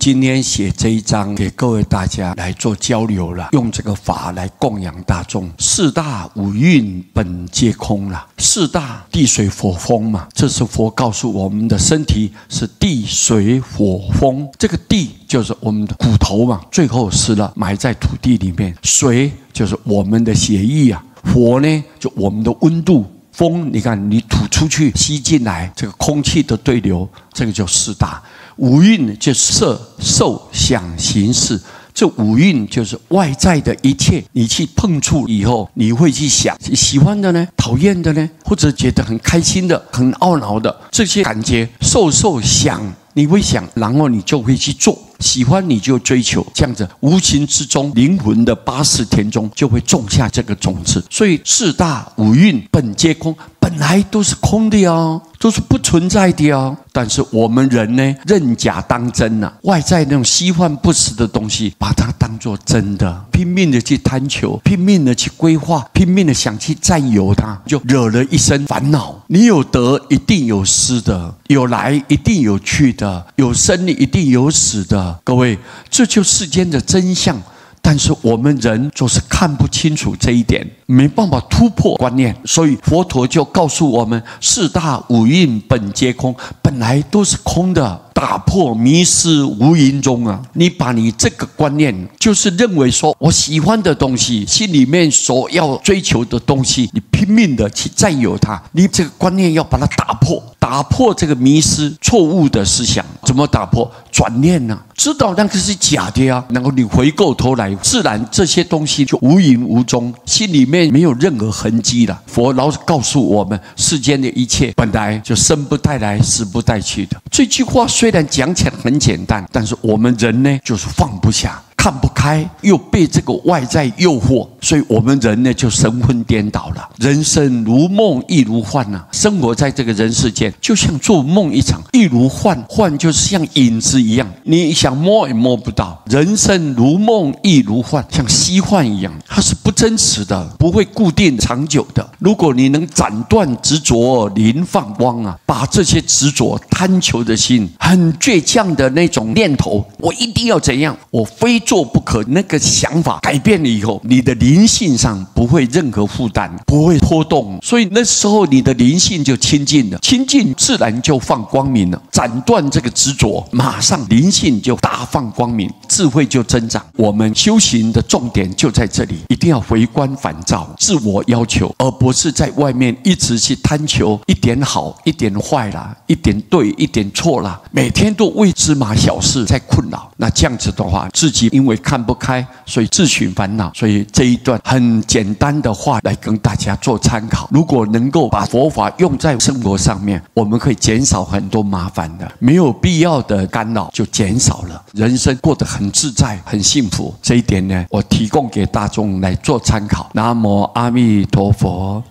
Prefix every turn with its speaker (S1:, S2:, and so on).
S1: 今天写这一章给各位大家来做交流了，用这个法来供养大众。四大五蕴本皆空了，四大地水火风嘛，这是佛告诉我们的身体是地水火风。这个地就是我们的骨头嘛，最后死了埋在土地里面。水就是我们的血液啊，火呢就我们的温度。风，你看你吐出去吸进来，这个空气的对流，这个就四大。五蕴就是色受想行识，这五蕴就是外在的一切，你去碰触以后，你会去想喜欢的呢，讨厌的呢，或者觉得很开心的，很懊恼的这些感觉，受想你会想，然后你就会去做，喜欢你就追求，这样子无形之中灵魂的八识田中就会种下这个种子。所以四大五蕴本皆空，本来都是空的哦，都是不存在的哦。但是我们人呢，认假当真啊，外在那种虚幻不实的东西，把它当作真的，拼命的去贪求，拼命的去规划，拼命的想去占有它，就惹了一身烦恼。你有得一定有失的，有来一定有去的，有生一定有死的。各位，这就是世间的真相。但是我们人就是看不清楚这一点，没办法突破观念，所以佛陀就告诉我们：四大五蕴本皆空，本来都是空的。打破迷失无垠中啊！你把你这个观念，就是认为说我喜欢的东西，心里面所要追求的东西，你拼命的去占有它，你这个观念要把它打破。打破这个迷失错误的思想，怎么打破？转念啊，知道那个是假的啊，然后你回过头来，自然这些东西就无影无踪，心里面没有任何痕迹了。佛老是告诉我们，世间的一切本来就生不带来，死不带去的。这句话虽然讲起来很简单，但是我们人呢，就是放不下。看不开，又被这个外在诱惑，所以我们人呢就神魂颠倒了。人生如梦亦如幻啊！生活在这个人世间，就像做梦一场，亦如幻，幻就是像影子一样，你想摸也摸不到。人生如梦亦如幻，像虚幻一样，它是不真实的，不会固定长久的。如果你能斩断执着，临放光啊，把这些执着、贪求的心、很倔强的那种念头，我一定要怎样，我非做不可，那个想法改变了以后，你的灵性上不会任何负担，不会波动，所以那时候你的灵性就清净了，清净自然就放光明了。斩断这个执着，马上灵性就大放光明，智慧就增长。我们修行的重点就在这里，一定要回观返照，自我要求，而不是在外面一直去贪求一点好一点坏啦，一点对一点错啦，每天都为芝麻小事在困扰。那这样子的话，自己因为看不开，所以自寻烦恼。所以这一段很简单的话来跟大家做参考。如果能够把佛法用在生活上面，我们可以减少很多麻烦的，没有必要的干扰就减少了，人生过得很自在很幸福。这一点呢，我提供给大众来做参考。南无阿弥陀佛。